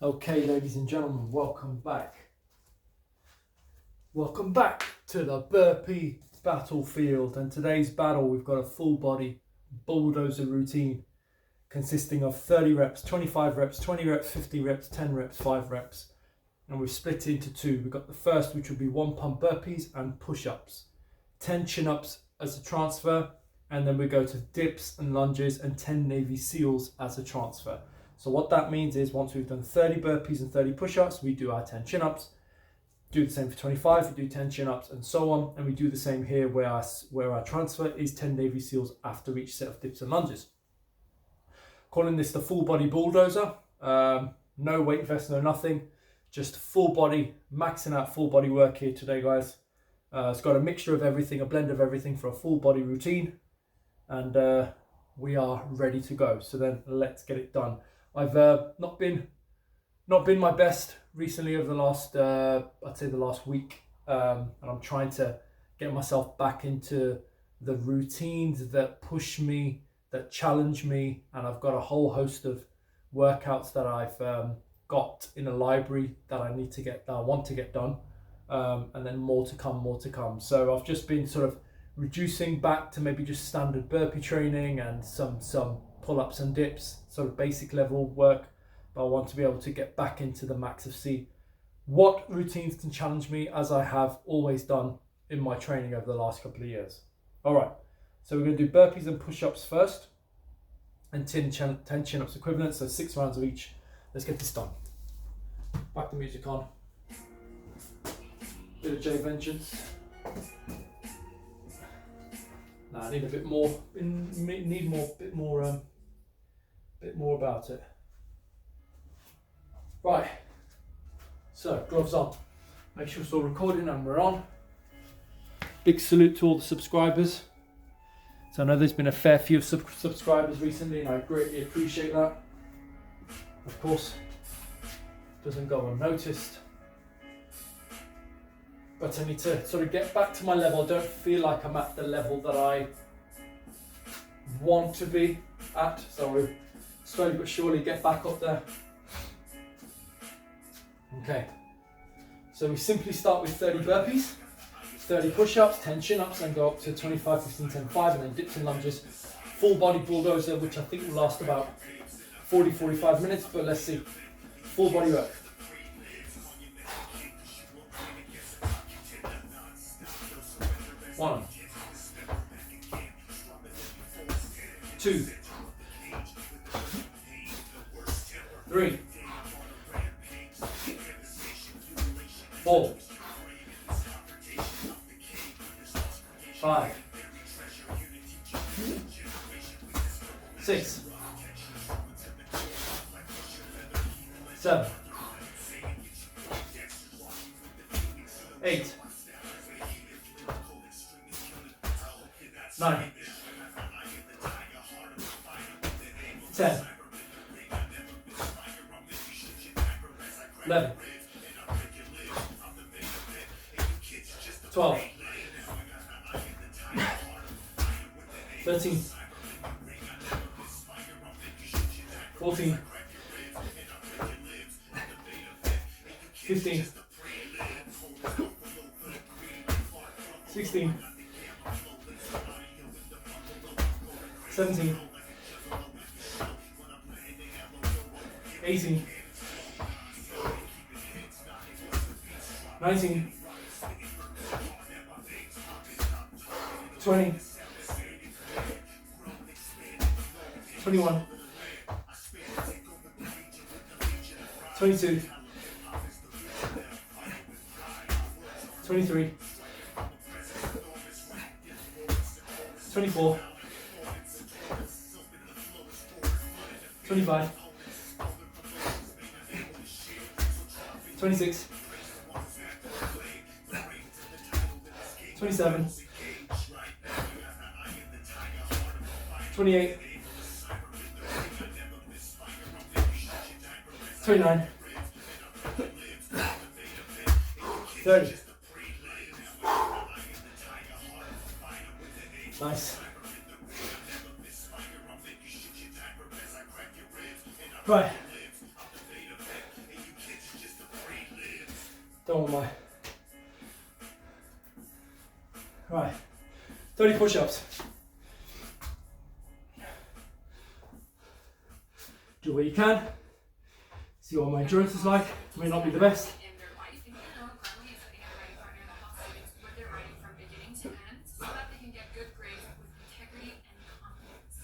Okay, ladies and gentlemen, welcome back. Welcome back to the burpee battlefield. And today's battle, we've got a full body bulldozer routine consisting of 30 reps, 25 reps, 20 reps, 50 reps, 10 reps, 5 reps. And we've split into two. We've got the first, which will be 1 pump burpees and push-ups, 10 chin-ups as a transfer, and then we go to dips and lunges and 10 Navy SEALs as a transfer. So what that means is once we've done 30 burpees and 30 push-ups, we do our 10 chin-ups, do the same for 25, we do 10 chin-ups and so on. And we do the same here where our transfer is 10 Navy SEALs after each set of dips and lunges. Calling this the full body bulldozer. No weight vest, no nothing. Just full body, maxing out full body work here today, guys. It's got a mixture of everything, a blend of everything for a full body routine. And we are ready to go. So then let's get it done. I've not been my best recently over the last, I'd say the last week. And I'm trying to get myself back into the routines that push me, that challenge me. And I've got a whole host of workouts that I've got in a library that I want to get done. And then more to come. So I've just been sort of reducing back to maybe just standard burpee training and some pull-ups and dips, sort of basic level work. But I want to be able to get back into the max of see what routines can challenge me, as I have always done in my training over the last couple of years. All right, so we're going to do burpees and push-ups first, and 10 chin-ups equivalent, so 6 rounds of each. Let's get this done. Back the music on. Bit of J Vengeance. Now I need a bit more. Bit more about it. Right. So gloves on. Make sure it's all recording and we're on. Big salute to all the subscribers. So I know there's been a fair few subscribers recently, and I greatly appreciate that. Of course, doesn't go unnoticed. But I need to sort of get back to my level. I don't feel like I'm at the level that I want to be at. So we'll slowly but surely get back up there. Okay. So we simply start with 30 burpees, 30 push-ups, 10 chin-ups, then go up to 25, 15, 10, 5, and then dips and lunges. Full body bulldozer, which I think will last about 40, 45 minutes, but let's see. Full body work. One, 2, 3, 4, 5, 6, 7, 8, 9, 10, 11, 12, 13, 14, 15, 16, 17, 18, 19, 20, 21, 22, 23, 24, 25, 26, 27, 28, 29, 30. Nice. Right. Don't want my... Right, 30 push-ups. Do what you can. See what my endurance is like. May not be the best.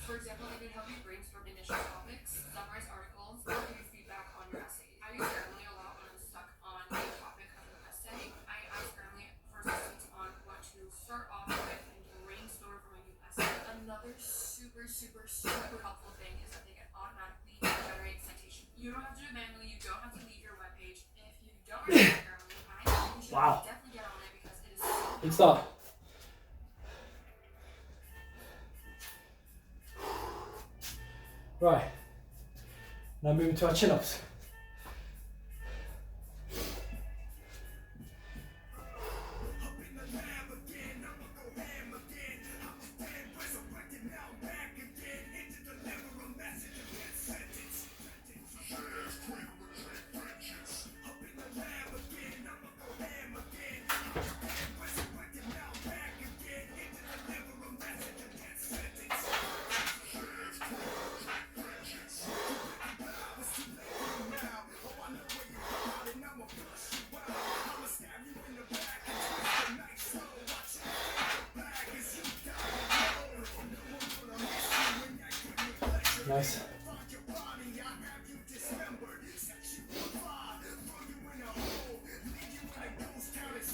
For example, they can help you brainstorm initial topics, summarize articles, or give you feedback on your essay. I use Grammarly a lot when I'm stuck on a topic of an essay. I ask Grammarly for assistance on what to start off with and brainstorm for my new essay. Another super helpful thing is that they can automatically generate citation. You don't have to do it manually, you don't have to leave your webpage. If you don't understand Grammarly, I think you should definitely get on it because it is so Good start. Right, now moving to our chin-ups. Nice.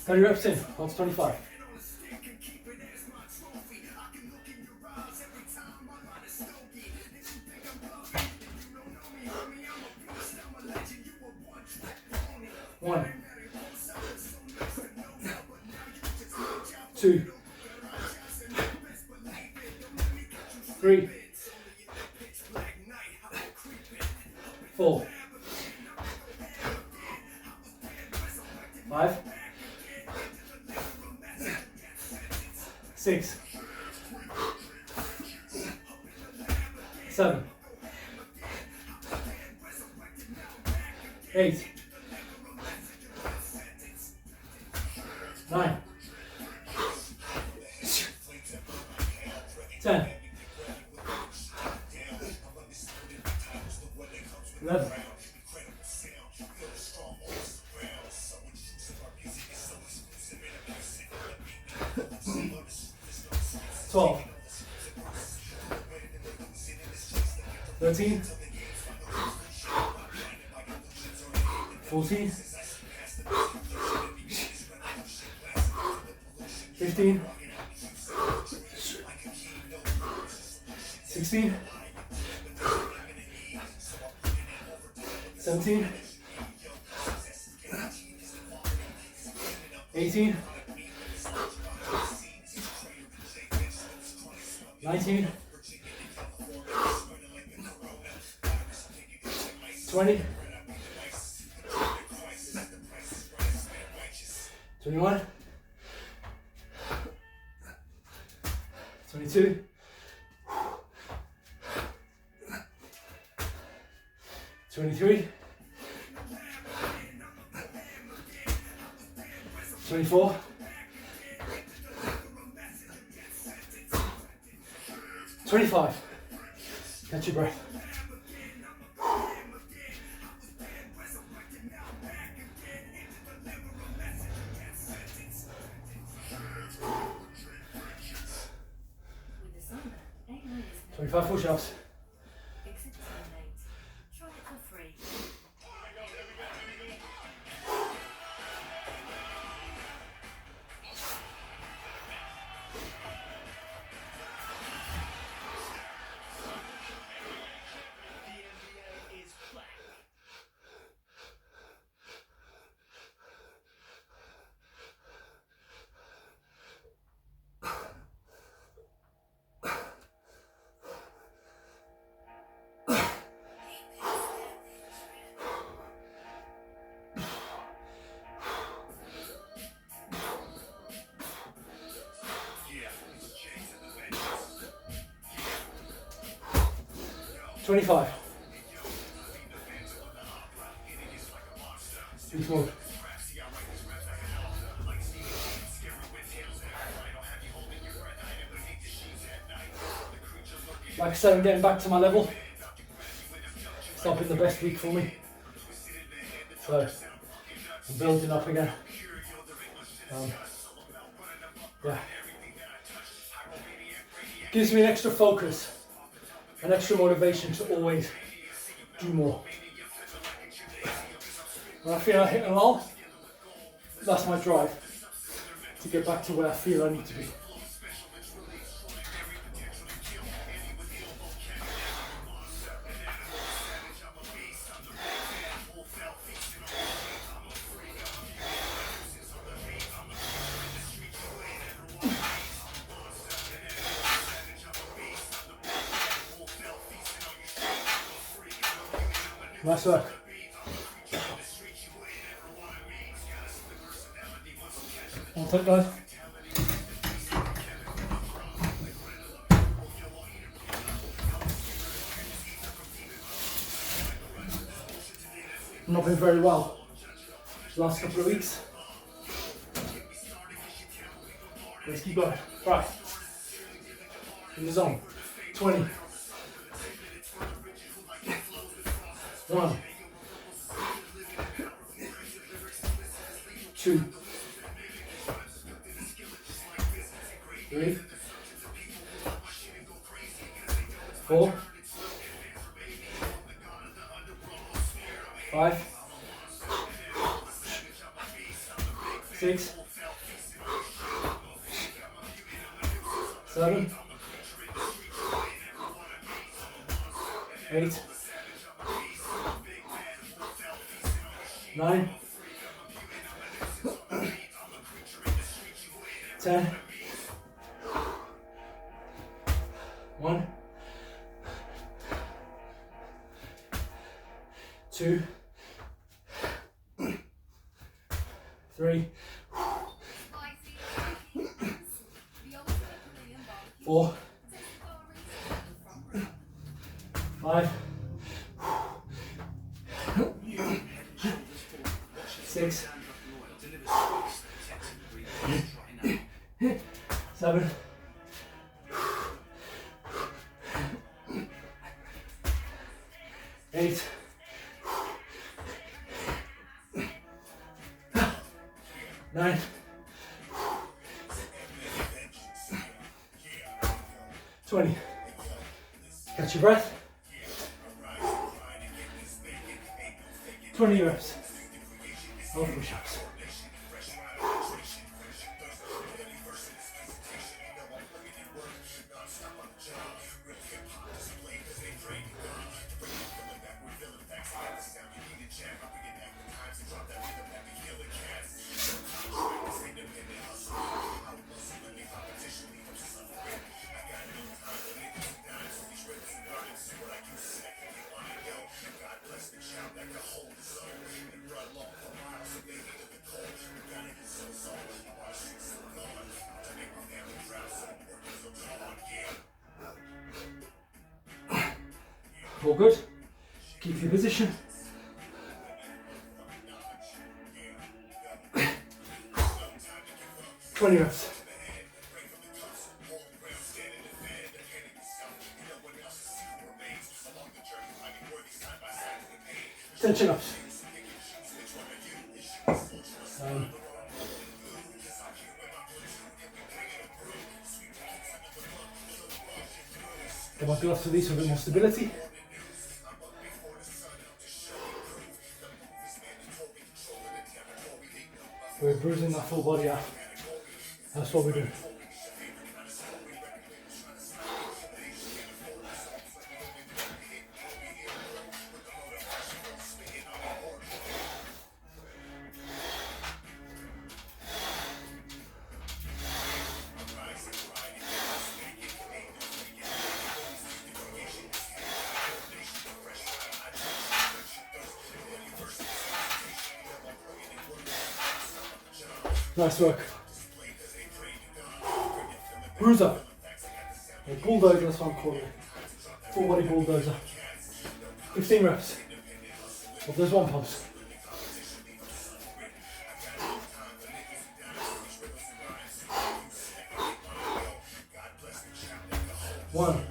Thirty reps in, on to 25. One, 2, 3, 4, 5, 6, 7, 8, 9, 10, 11, 12, 13, 14, 15, 16, 17, 18, 19, 20, 21, 22, 23, 24, 25. Catch your breath. With 25 push-ups. Exit terminate. Try it for free. $25. Beast mode. Like I said, I'm getting back to my level. It's not been the best week for me. So I'm building up again. Yeah. Gives me an extra focus, an extra motivation to always do more. When I feel I hit a lull, that's my drive to get back to where I feel I need to be. Nice work. One take guys. Not been very well the last couple of weeks. Let's keep going. Right. In the zone. 20. 1, 2, 3, 4, 5, 6, 7, 8, 9, 10, 1, 2, 3, 4, 5, 6, 7, 8, 9, 20. Catch your breath. 20 reps. No push-ups. All good. Keep your position. Twenty reps. Tension ups. Get my gloves to these for a bit more stability. We're bruising that full body out. That's what we do. Nice work. Bruiser. Or bulldozer, that's what I'm calling it. Full body bulldozer. 15 reps. Of those one pumps. One,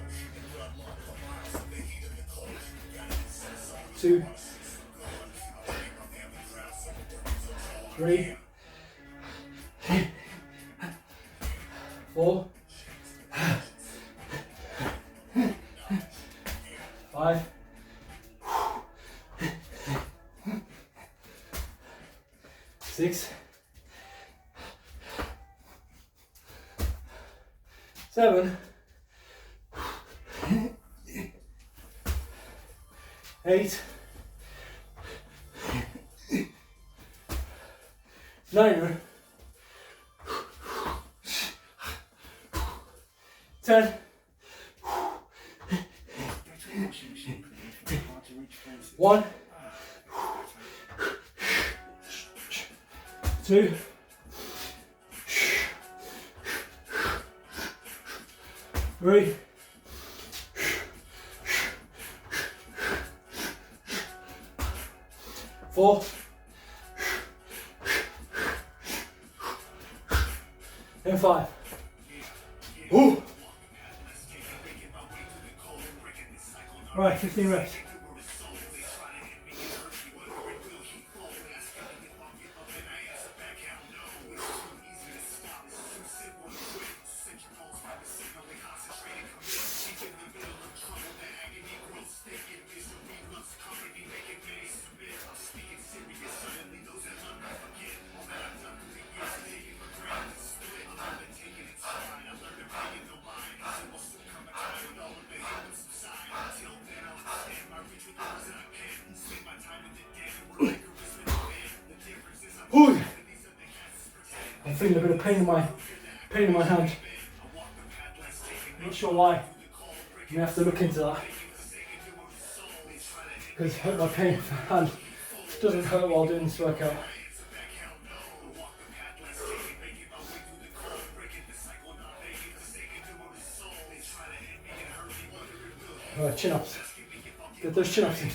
3, 4, 5, 6, 7, 8, 9, 10, 1, 2, 3, 4, and 5. Ooh. Right, 15 reps. Ooh. I'm feeling a bit of pain in my hand. Not sure why. You have to look into that. Because my pain in my hand doesn't hurt while doing this workout. Alright, chin ups. Get those chin ups in.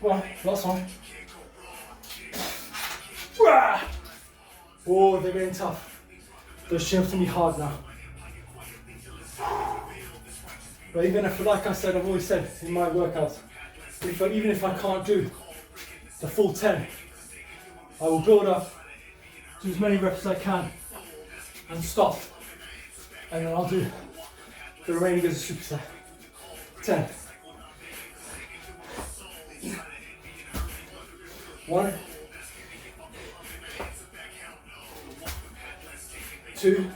Well, last one. Oh, they're getting tough. Those chin ups can be hard now. But even if, like I said, I've always said in my workouts, even if I can't do the full 10, I will build up to as many reps as I can and stop. And then I'll do the remaining as a superset. 10. 1, 2,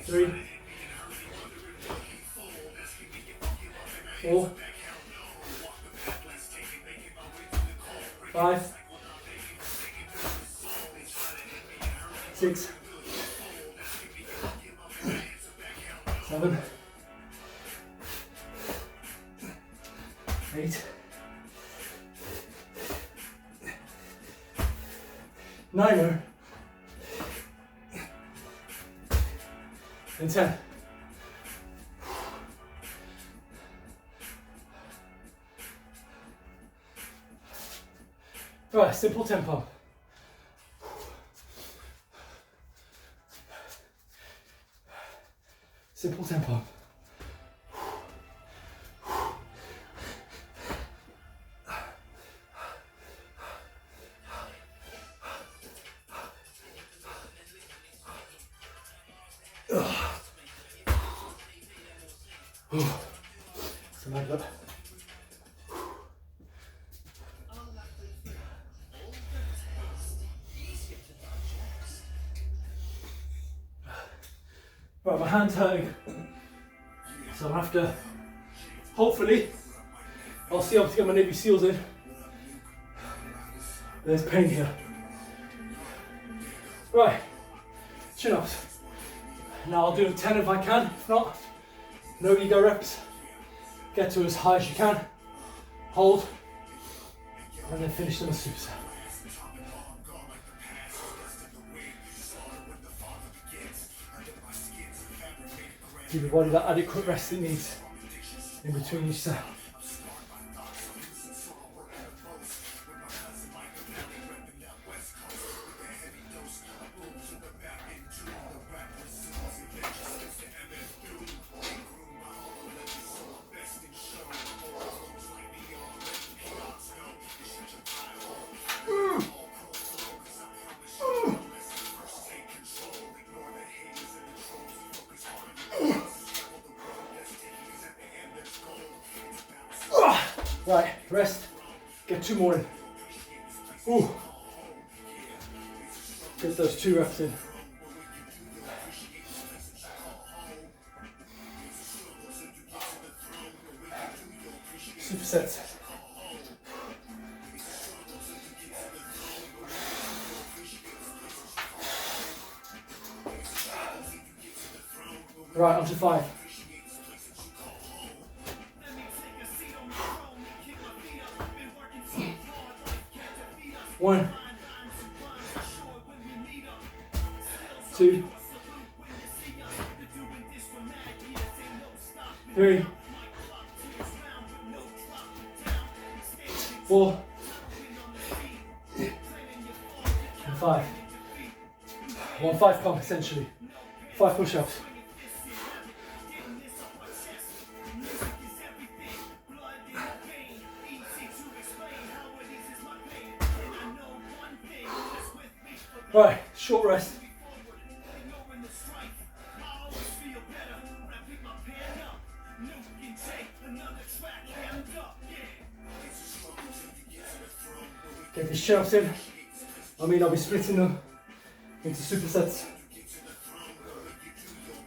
3, 4, 5, 6, 7, 8, 9, and 10. Right, simple tempo. Simple tempo. So mind up. Right, my hand's hurting, so I'll have to, hopefully, I'll see able to get my Navy SEALs in. There's pain here. Right, chin ups. Now I'll do 10 if I can, if not, no ego reps. Get to as high as you can, hold, And then finish them as superset. Give your body that adequate rest it needs in between each set. Right, rest, get 2 more in. Ooh. Get those 2 reps in. Supersets. Right, on to 5. 1, 2, 3, 4, and 5. 1 5 pump essentially. 5 push-ups. Right, short rest. Get these chin-ups in. I'll be splitting them into supersets.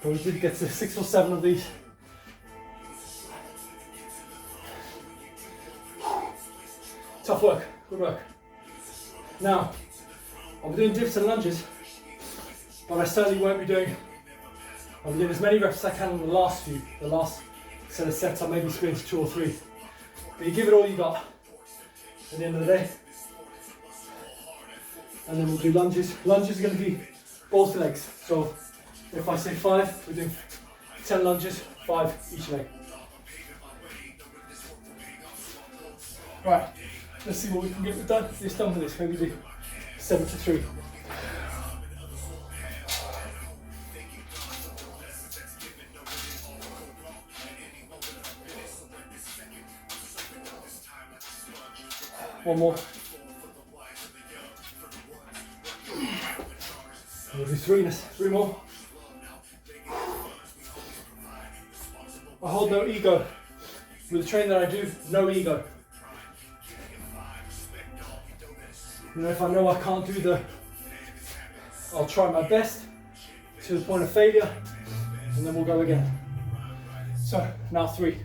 But we did get to 6 or 7 of these. Tough work, good work. Now, I'll be doing dips and lunges, but I certainly won't be doing, I'll be doing as many reps as I can on the last set of sets. I'll maybe split into 2 or 3. But you give it all you got at the end of the day. And then we'll do lunges. Lunges are going to be balls to legs. So if I say 5, we're doing 10 lunges, 5 each leg. Right, let's see what we can get done with this. Maybe do 7 to 3. One more. We'll do 3 more. I hold no ego. With the training that I do, no ego. You know, if I know I can't do I'll try my best to the point of failure, and then we'll go again. So, now 3.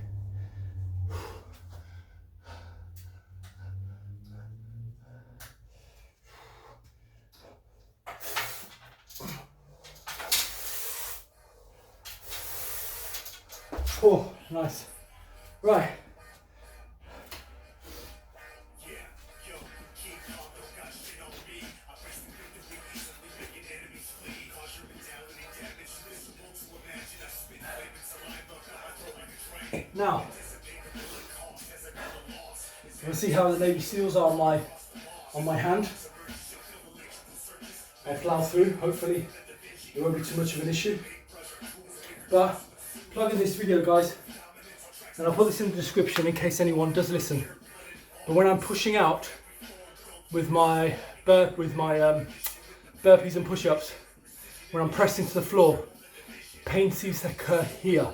Oh, nice. Right. Now, we'll see how the Navy SEALs are on my hand. I'll plow through. Hopefully, it won't be too much of an issue. But plug in this video, guys, and I'll put this in the description in case anyone does listen. But when I'm pushing out with my burpees and push-ups, when I'm pressing to the floor, pain seems to occur here.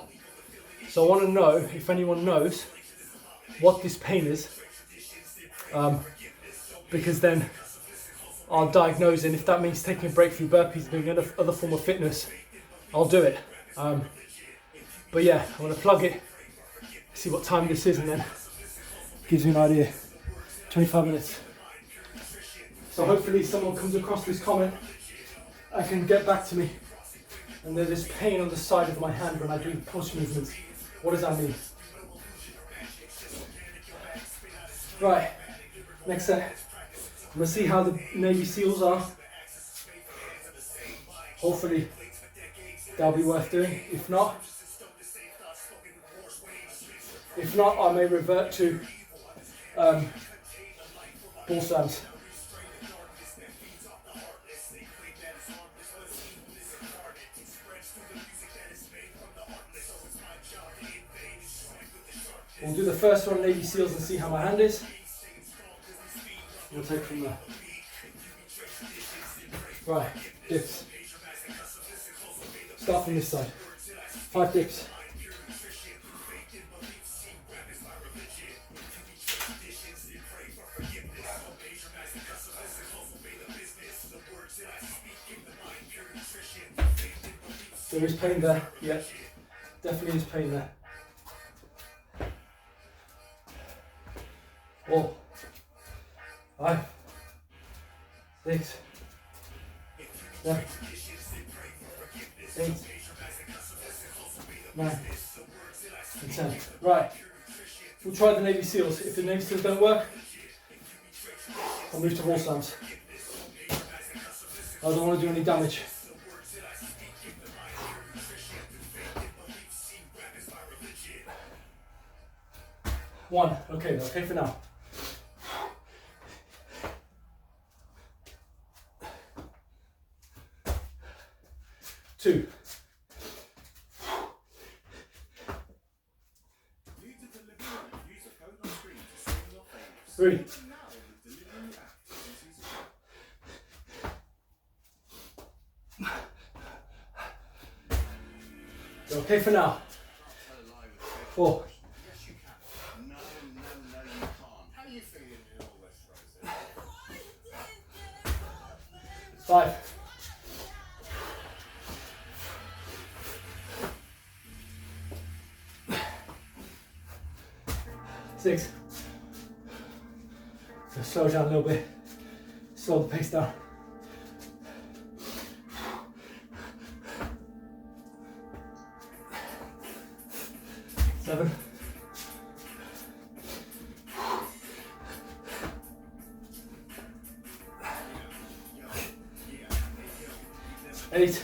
So I want to know if anyone knows what this pain is, because then I'll diagnose it. And if that means taking a break from burpees, doing other form of fitness, I'll do it. But yeah, I'm going to plug it, see what time this is, and then gives me an idea. 25 minutes. So hopefully someone comes across this comment and can get back to me. And there's this pain on the side of my hand when I do push movements. What does that mean? Right, Next set. I'm gonna see how the Navy SEALs are. Hopefully that'll be worth doing. If not, I may revert to ball slams. We'll do the first one, Navy SEALs, and see how my hand is. We'll take from there. Right, dips. Start from this side. 5 dips. There is pain there, yeah, definitely is pain there. 4, 5, 6, 7, 8, 9, and 10. Right, we'll try the Navy SEALs. If the Navy SEALs don't work, I'll move to wall slams. I don't want to do any damage. One, okay for now. 2. 3. 'Okay for now. 4. 5. 6. Just slow down a little bit. Slow the pace down. 7. 8.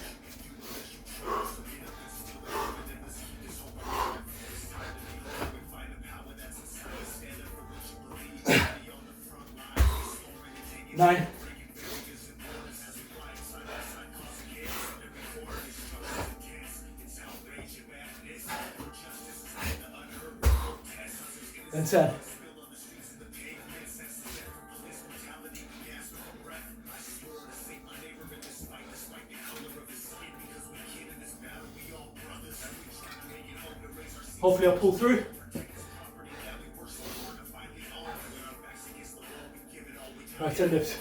9. 10. Hopefully I'll pull through. Right, 10 dips.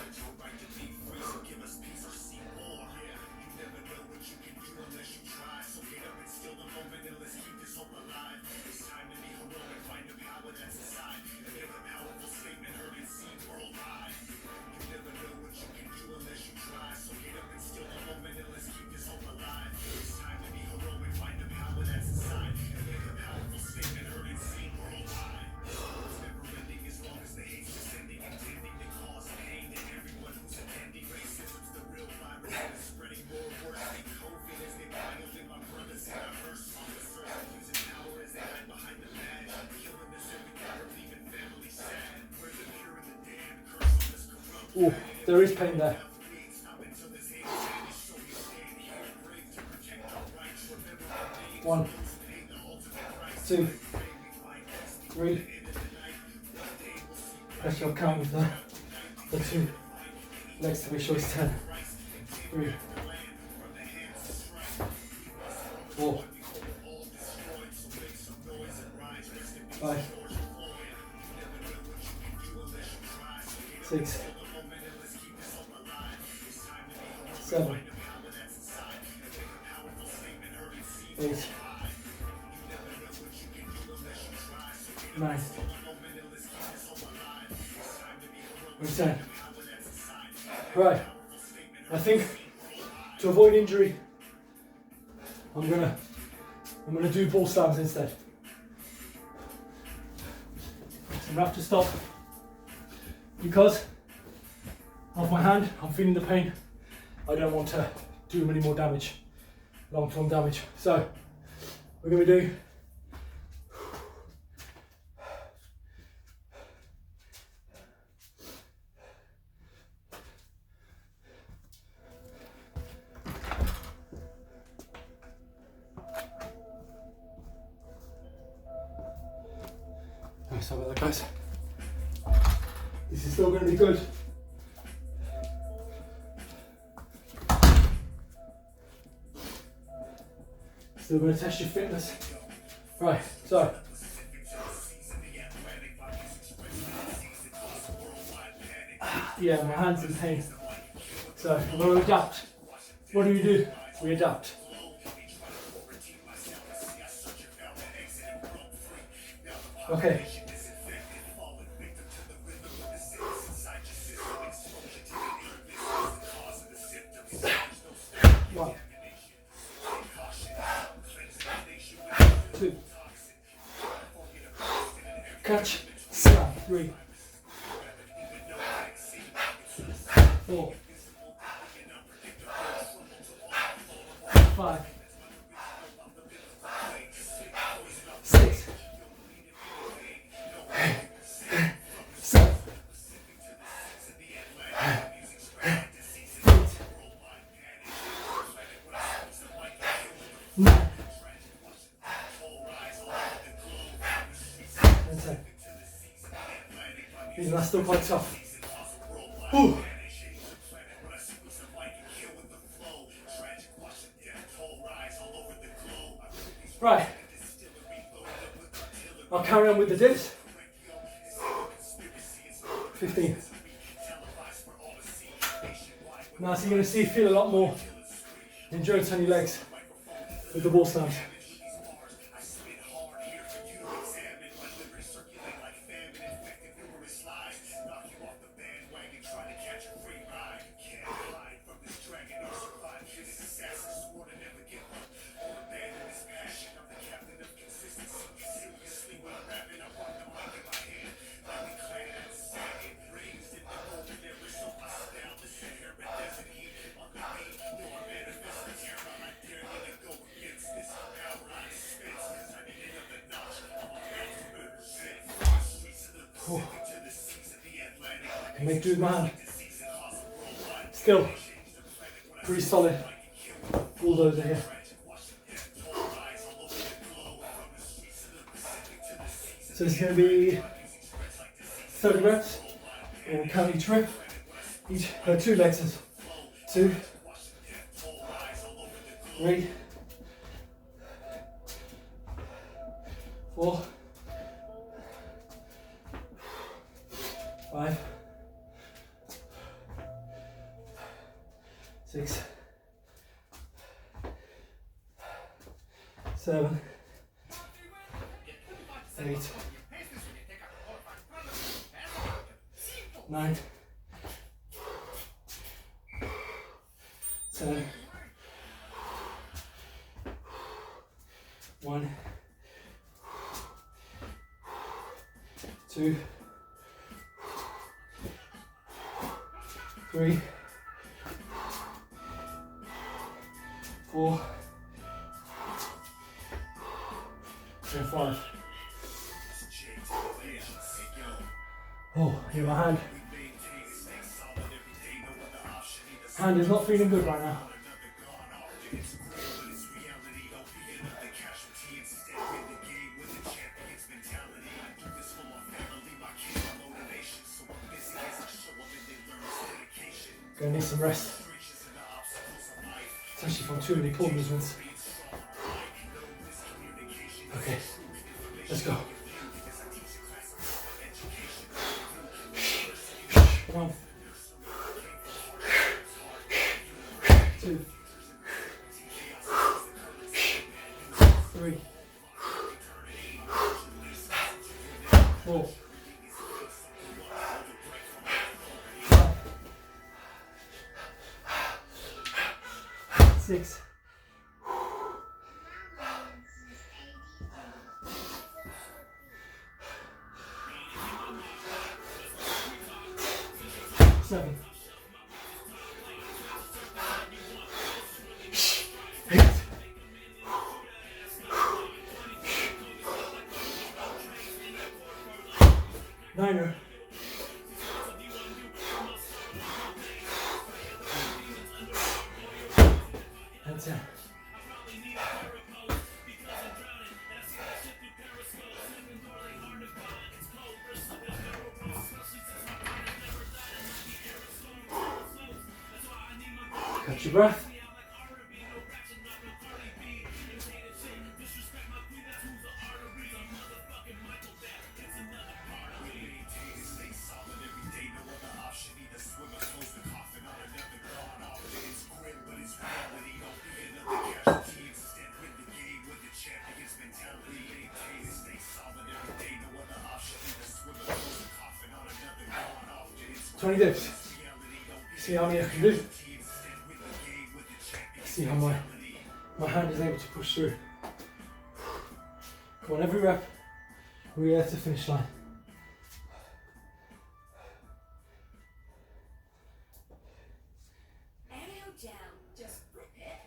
Oh, there is pain there. One, 2, 3. Press your count with the 2 legs to be sure it's 10. 3, 4, 5, 6, 7, 8, 9, and 10. Right, I think to avoid injury, I'm gonna do ball slams instead. So I'm gonna have to stop because of my hand, I'm feeling the pain. I don't want to do any more damage, long-term damage. So we're going to be doing sorry about that, guys. This is still going to be good. Still going to test your fitness. Right, so yeah, my hand's in pain. So I'm going to adapt. What do? We adapt. Okay. One, two, catch, slap, 3, 4, 5, 6, 7, 9, and 10. These are still quite tough. Whew. Right, I'll carry on with the dips. 15. Now, so you're going to feel a lot more endurance on your legs with the wall slams. Oh. I can make do with my hand. Still pretty solid. Bulldozer here. So it's going to be 30 reps. We'll count each rep. Each 2 legs. 2, 3, 4, 5, 6, 7, 8, 9, 10, 1, 2, 3, 4, and 5. Oh, hear my hand. Hand is not feeling good right now. Gonna need some rest. Especially from too many pull movements. Okay, let's go. 1, 2, 3, 4, 5, 6, 7, 7, 8, 9, and 10. Catch your breath. Twenty dips. See how many I can do. See how my hand is able to push through. Come on, every rep, we're there to finish line. Aerial down, just flip it,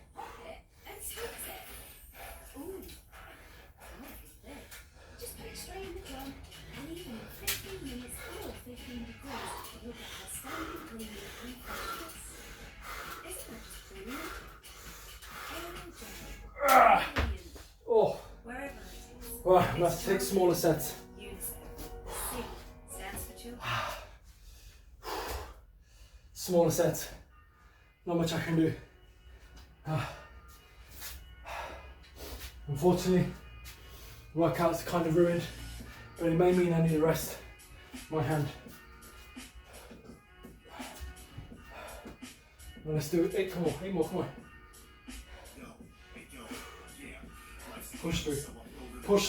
and squeeze it. Ooh, just put it straight in the drum, and even in 15 minutes or 15 degrees, you'll get a standing clean refreshness. Isn't that just brilliant? Aerial down. Brilliant. Oh, Wherever it is. well, let's take smaller sets. UNICEF. C stands for children. Smaller sets. Not much I can do. Unfortunately, workout's kind of ruined, but it may mean I need to rest my hand. Well, let's do 8 more, 8 more, come on. Push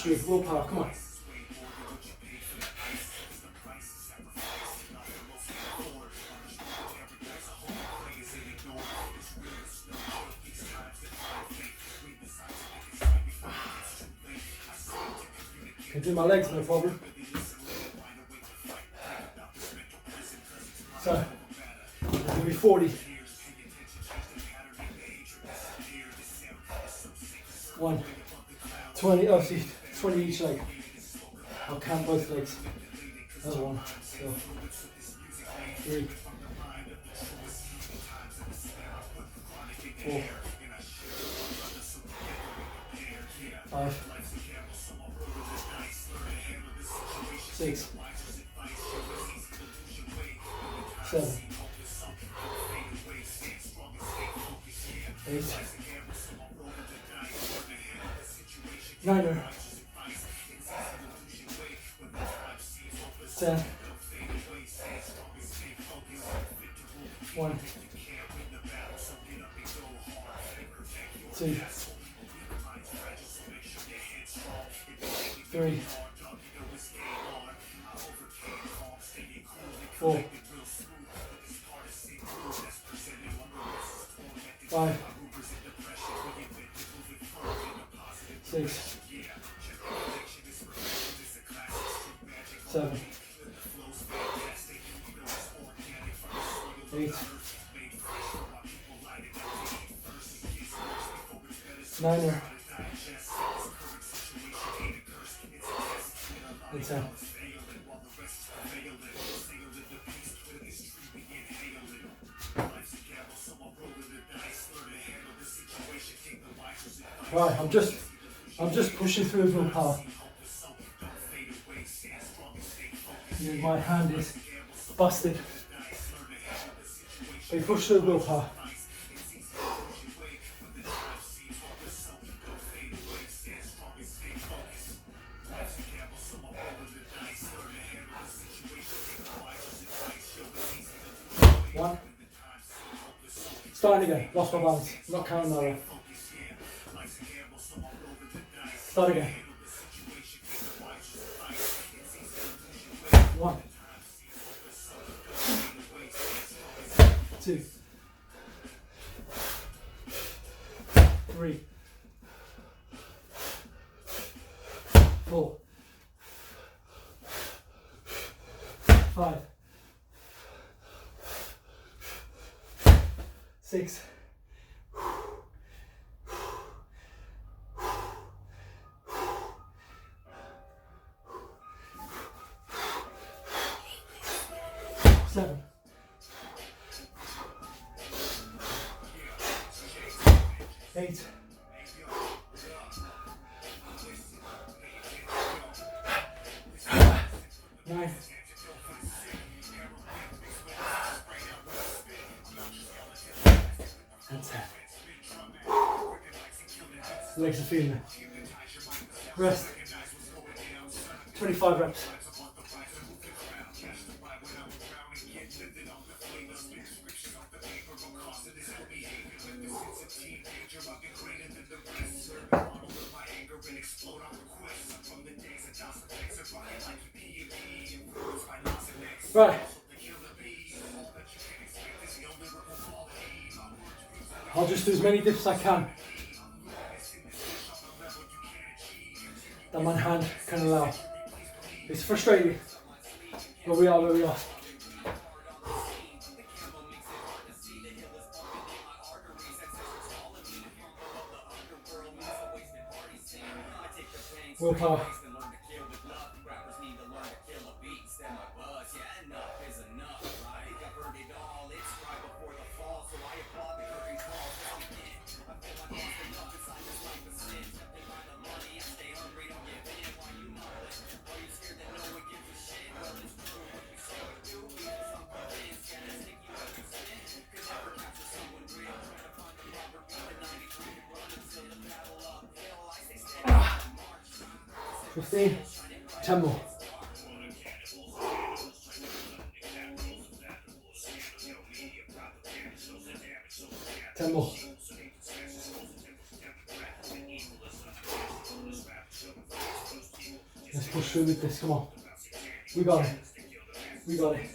through, willpower, come on. Can do my legs, no problem. So, it'll be 40. 1, 20, oh see, 20 each leg. I'll count both legs. That's 1, 2, 3, 4, 5, 6, 7, 8, 9, 10, 1, 2, 3, 4, 5, 6, 7, 8, 9, and 10. Right, I'm just pushing through with willpower. My hand is busted. We push through willpower. One. Starting again. Lost my balance. Not counting that one. Start again. 1, 2, 3, 4, 5, 6, 7, 8, 9, and 10. Legs are feeling it. Rest. 25 reps. Right. I'll just do as many dips as I can that my hand can allow. It's frustrating, but we are where we are. Willpower. Ah. 15, 10 more. Ten more. Let's push through with this, come on. We got it. We got it.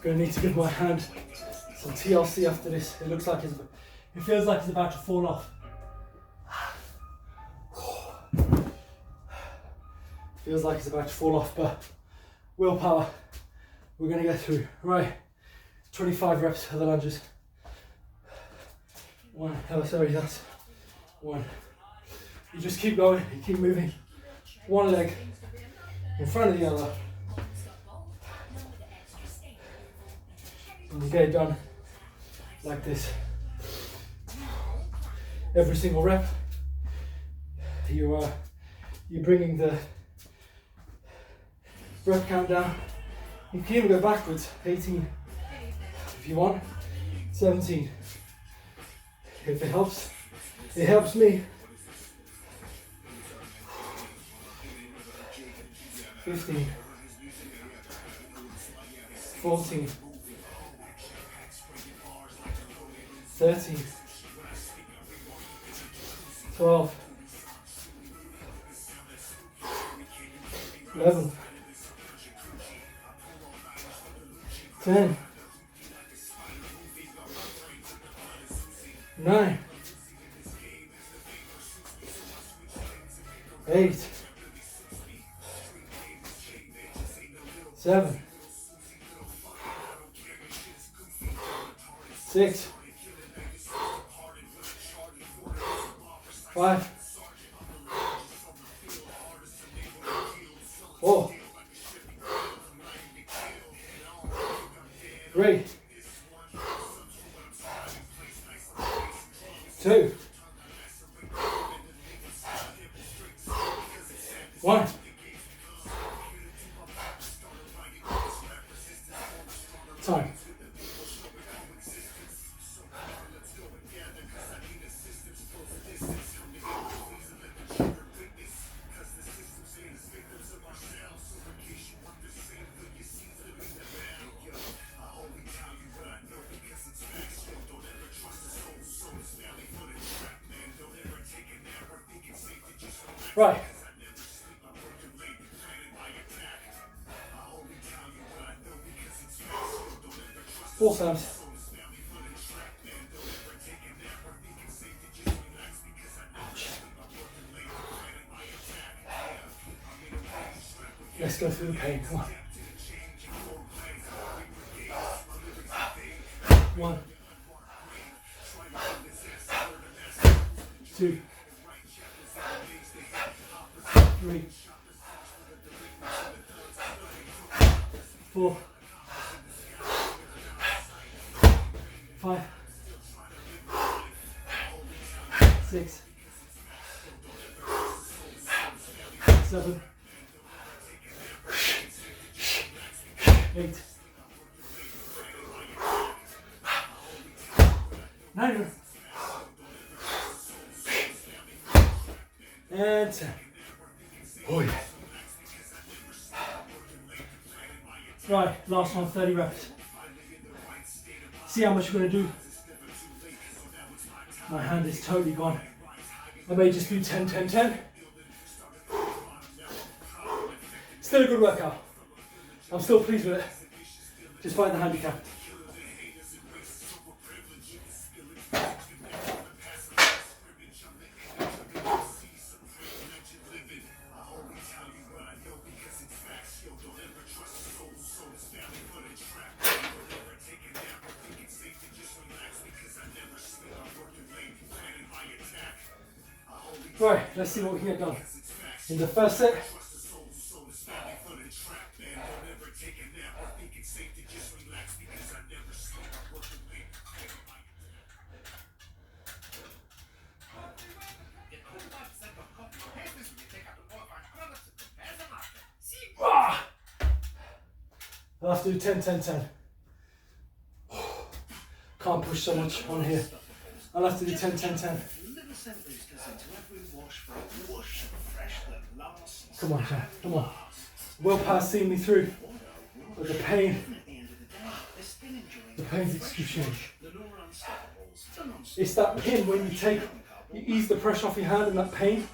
Gonna need to give my hand some TLC after this. It looks like it feels like it's about to fall off. Feels like it's about to fall off, but willpower. We're gonna get through. Right, 25 reps of the lunges. One, oh sorry, that's one. You just keep going, you keep moving. One leg in front of the other. And you get it done like this. Every single rep, you're bringing the rep count down. You can even go backwards, 18 if you want, 17. If it helps me. 15, 14, 13, 12, 11, 10, 9, 8, 7, 6, 5, 4, 3, 2, 1. Time. Right. 4 times. Let's go through the pain, come on. 1, 2, 3, 4, 5, 6, 7, 8, 9, and 10. Oh yeah. Right, last one, 30 reps. See how much you're going to do. My hand is totally gone. I may just do 10, 10, 10. Still a good workout. I'm still pleased with it, despite the handicap. Right, let's see what we can get done. In the first set, I'll have to do 10, 10, 10. Can't push so much on here. I'll have to do 10, 10, 10. Come on, John, come on. Willpower's seeing me through. But the pain's excruciating. It's that pin when you ease the pressure off your hand and that pain.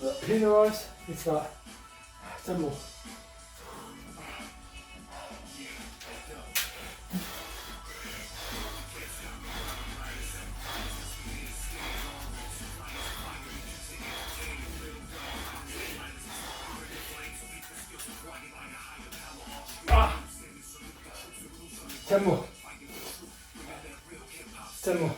That pin arrives, it's that. 10 more. Ah. 10 more. 10 more.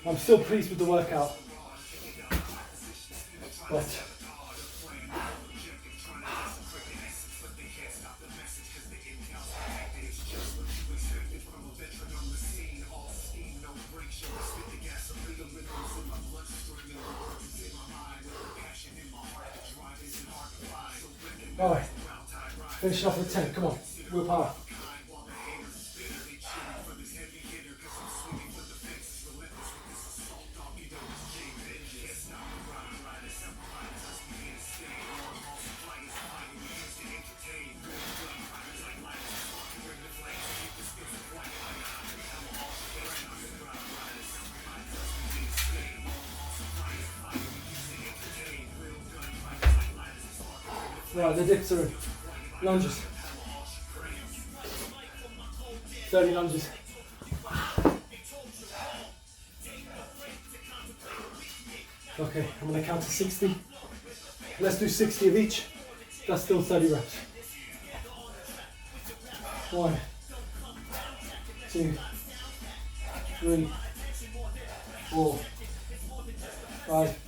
I'm still pleased with the workout, but all right, finish off with 10, come on, willpower. Right, the dips are in. Lunges. 30 lunges. Okay, I'm going to count to 60. Let's do 60 of each. That's still 30 reps. 1, 2, 3, 4, 5,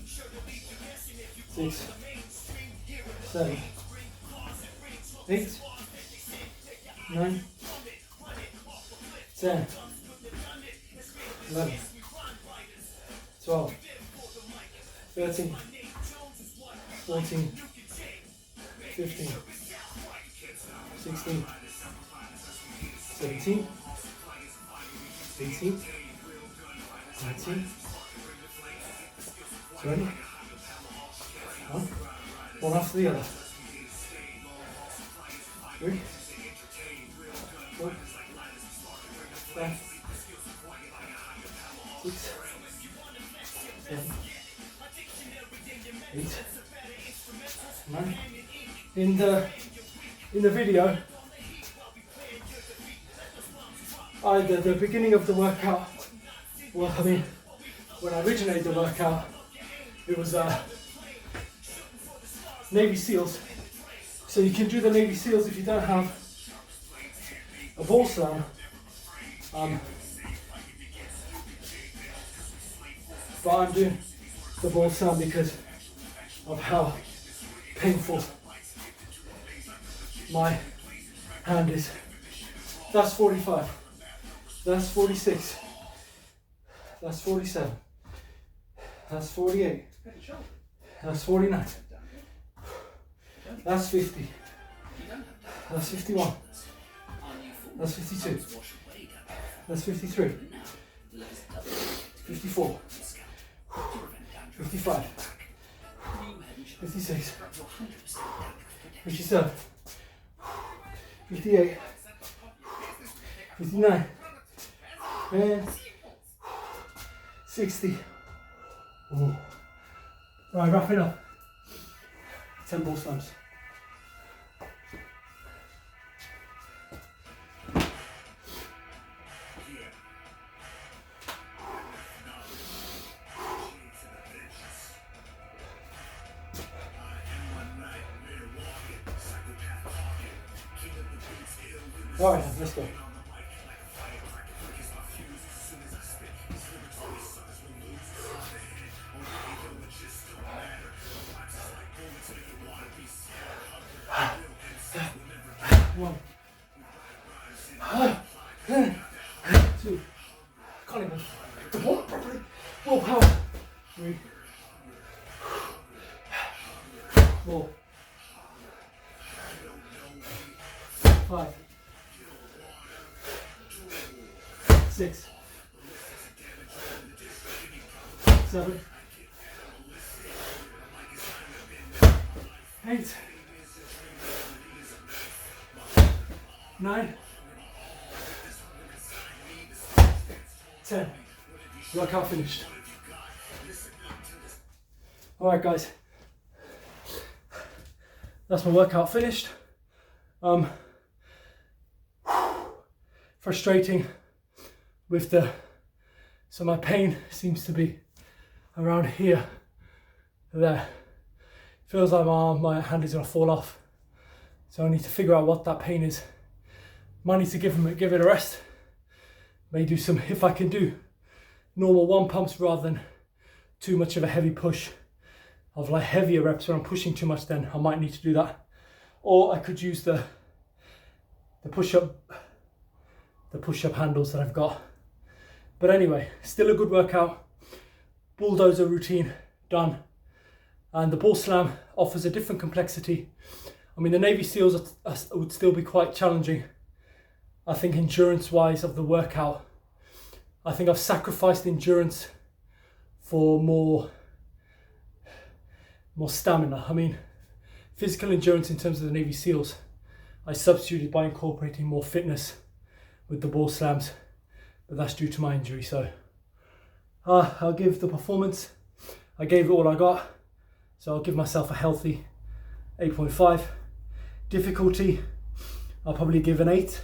6, 7, 8, 9, 10, 11, 12, 13, 14, 15, 16, 17, 18, 19, 20, one after the other. 3, 4, 5, 6, 7, 8, 9. In the video, the beginning of the workout, well, I mean, when I originated the workout, it was Navy SEALs. So you can do the Navy SEALs if you don't have a ball slam. But I'm doing the ball slam because of how painful my hand is. That's 45. That's 46. That's 47. That's 48. That's 49. That's 50. That's 51. That's 52. That's 53. 54. 55. 56. 57. 58. 59. And 60. Ooh. Right, wrapping up. 10 ball slams. Alright, let's go. One. 2. Can't even walk properly. More power. 3. 4. 5. 6. 7. 8. 9. 10. Workout finished. Alright guys, that's my workout finished. Frustrating with so my pain seems to be around here, there. Feels like my hand is gonna fall off. So I need to figure out what that pain is. Might need to give it a rest. May do some, if I can do normal 1 pumps rather than too much of a heavy push of like heavier reps where I'm pushing too much, then I might need to do that. Or I could use the push-up handles that I've got. But anyway, still a good workout. Bulldozer routine done. And the ball slam offers a different complexity. I mean, the Navy SEALs would still be quite challenging. I think endurance-wise of the workout, I think I've sacrificed endurance for more stamina. I mean, physical endurance in terms of the Navy SEALs, I substituted by incorporating more fitness with the ball slams, but that's due to my injury. So I'll give the performance, I gave it all I got, so I'll give myself a healthy 8.5. Difficulty, I'll probably give an 8.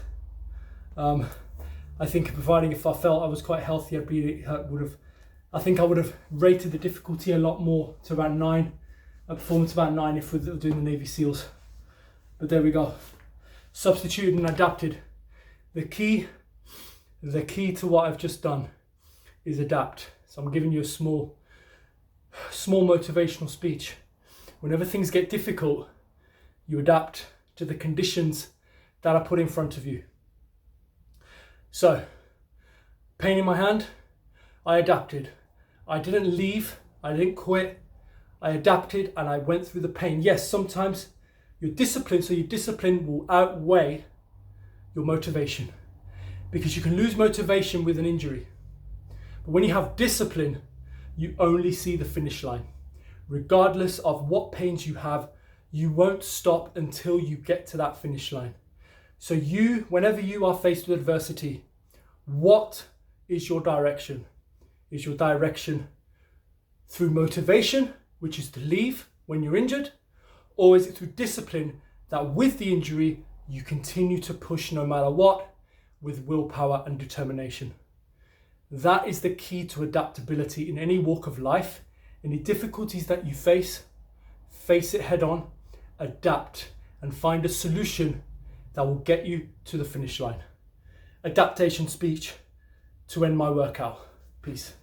I think providing if I felt I was quite healthy, I think I would have rated the difficulty a lot more to around 9. A performance about 9 if we're doing the Navy SEALs. But there we go. Substituted and adapted. The key to what I've just done is adapt. So I'm giving you a small motivational speech. Whenever things get difficult, you adapt to the conditions that are put in front of you. So, pain in my hand, I adapted. I didn't leave, I didn't quit. I adapted and I went through the pain. Yes, sometimes you're disciplined, so your discipline will outweigh your motivation, because you can lose motivation with an injury. But when you have discipline, you only see the finish line. Regardless of what pains you have, you won't stop until you get to that finish line. So whenever you are faced with adversity, what is your direction? Is your direction through motivation, which is to leave when you're injured? Or is it through discipline that with the injury, you continue to push no matter what with willpower and determination? That is the key to adaptability in any walk of life. Any difficulties that you face it head on, adapt, and find a solution that will get you to the finish line. Adaptation speech to end my workout. Peace.